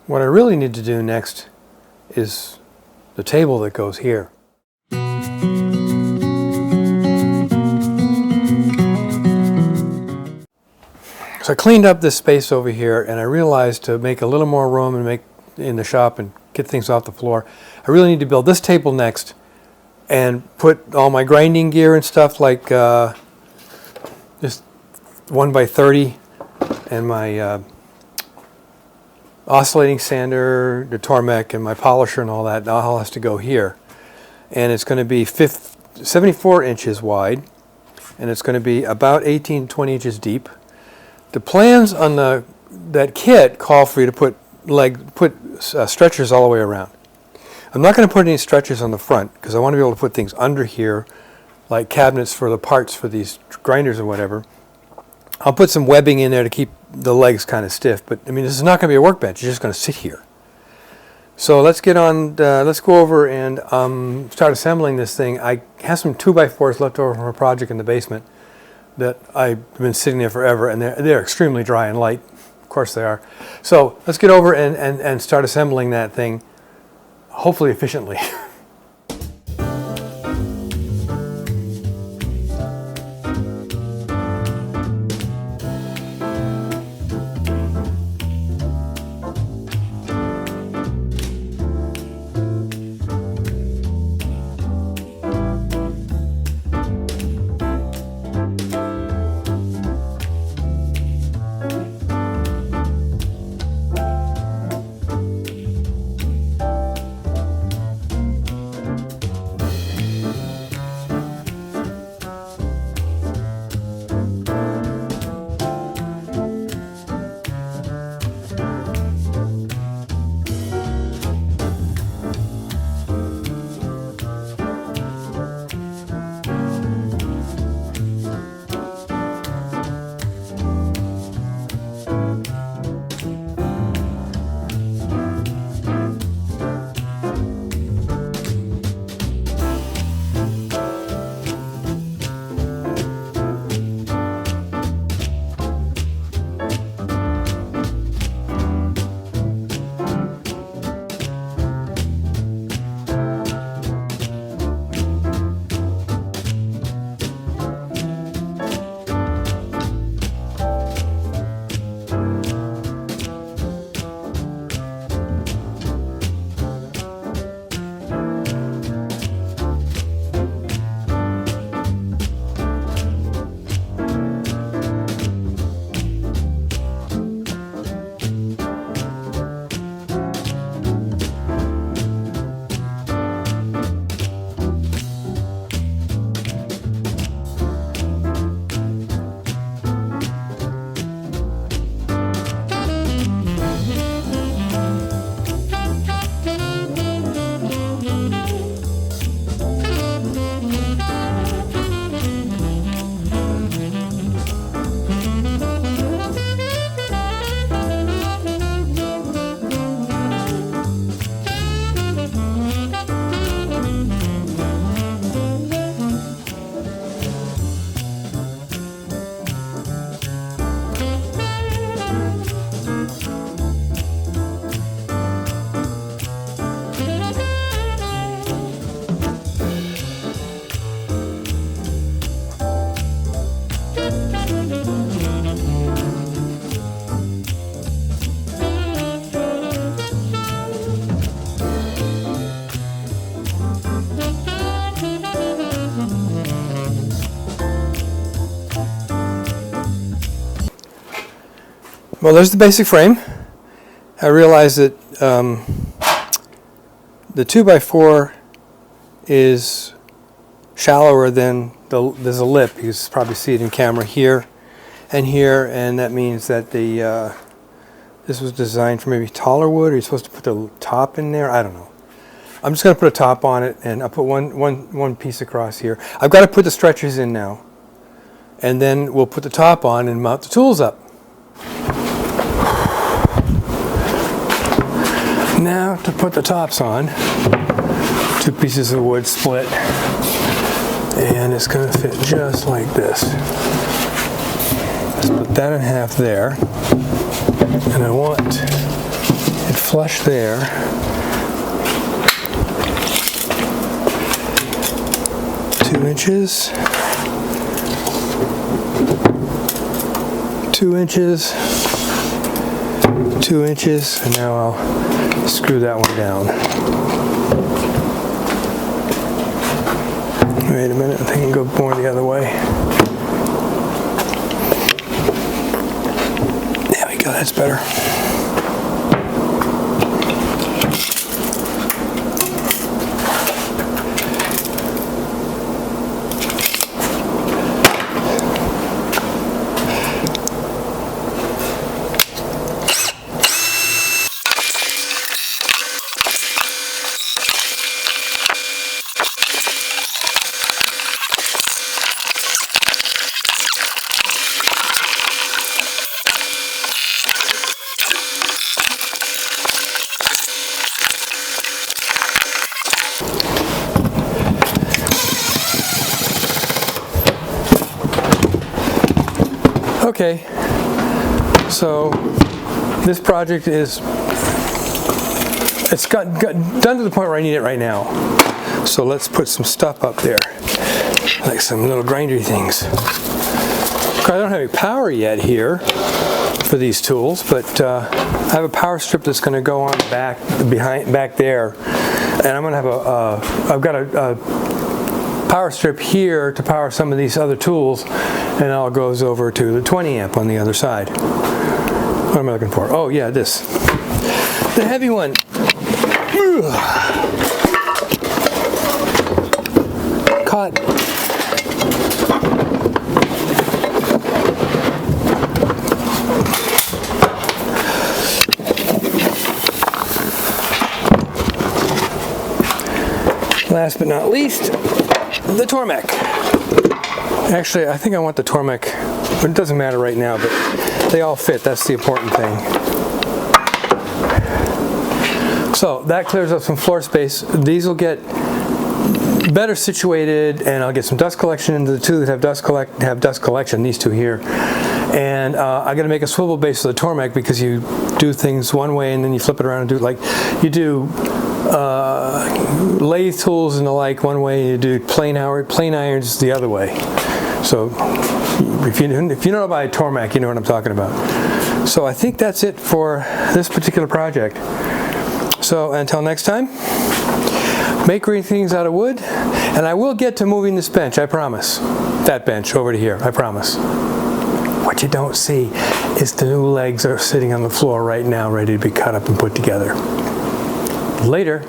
What I really need to do next is the table that goes here. So I cleaned up this space over here, and I realized to make a little more room and make in the shop and get things off the floor, I really need to build this table next and put all my grinding gear and stuff, like this 1x30 and my oscillating sander, the Tormek, and my polisher and all that. That all has to go here. And it's going to be 74 inches wide, and it's going to be about 18 to 20 inches deep. The plans on that kit call for you to put stretchers all the way around. I'm not going to put any stretchers on the front because I want to be able to put things under here, like cabinets for the parts for these grinders or whatever. I'll put some webbing in there to keep the legs kind of stiff, but I mean, this is not going to be a workbench. It's just going to sit here. So let's get on. Let's go over and start assembling this thing. I have some 2x4s left over from a project in the basement that I've been sitting there forever, and they're extremely dry and light. Of course they are. So let's get over and start assembling that thing, hopefully efficiently. Well, there's the basic frame. I realized that the 2x4 is shallower than there's a lip. You can probably see it in camera here, and that means that this was designed for maybe taller wood, or you're supposed to put the top in there. I don't know. I'm just going to put a top on it, and I'll put one piece across here. I've got to put the stretchers in now, and then we'll put the top on and mount the tools up. Now to put the tops on, 2 pieces of wood split, and it's going to fit just like this. Split that in half there, and I want it flush there. Two inches. 2 inches. 2 inches. And now I'll screw that one down. Wait a minute, I think I can go more the other way. There we go, that's better. Okay, so this project is, it's got done to the point where I need it right now. So let's put some stuff up there, like some little grindery things. I don't have any power yet here for these tools, but I have a power strip that's going to go on back there, and I'm going to have I've got a power strip here to power some of these other tools, and it all goes over to the 20 amp on the other side. What am I looking for? Oh yeah, this. The heavy one. Caught. Last but not least, the Tormek. Actually, I think I want the Tormek, but it doesn't matter right now, but they all fit. That's the important thing. So that clears up some floor space. These will get better situated, and I'll get some dust collection into the two that have dust collection, these two here. And I'm going to make a swivel base for the Tormek, because you do things one way and then you flip it around and do it like you do lathe tools and the like one way, you do plane irons the other way. So if you know about a Tormek, you know what I'm talking about. So I think that's it for this particular project. So until next time, make great things out of wood, and I will get to moving this bench, I promise. That bench over to here, I promise. What you don't see is the new legs are sitting on the floor right now, ready to be cut up and put together. Later.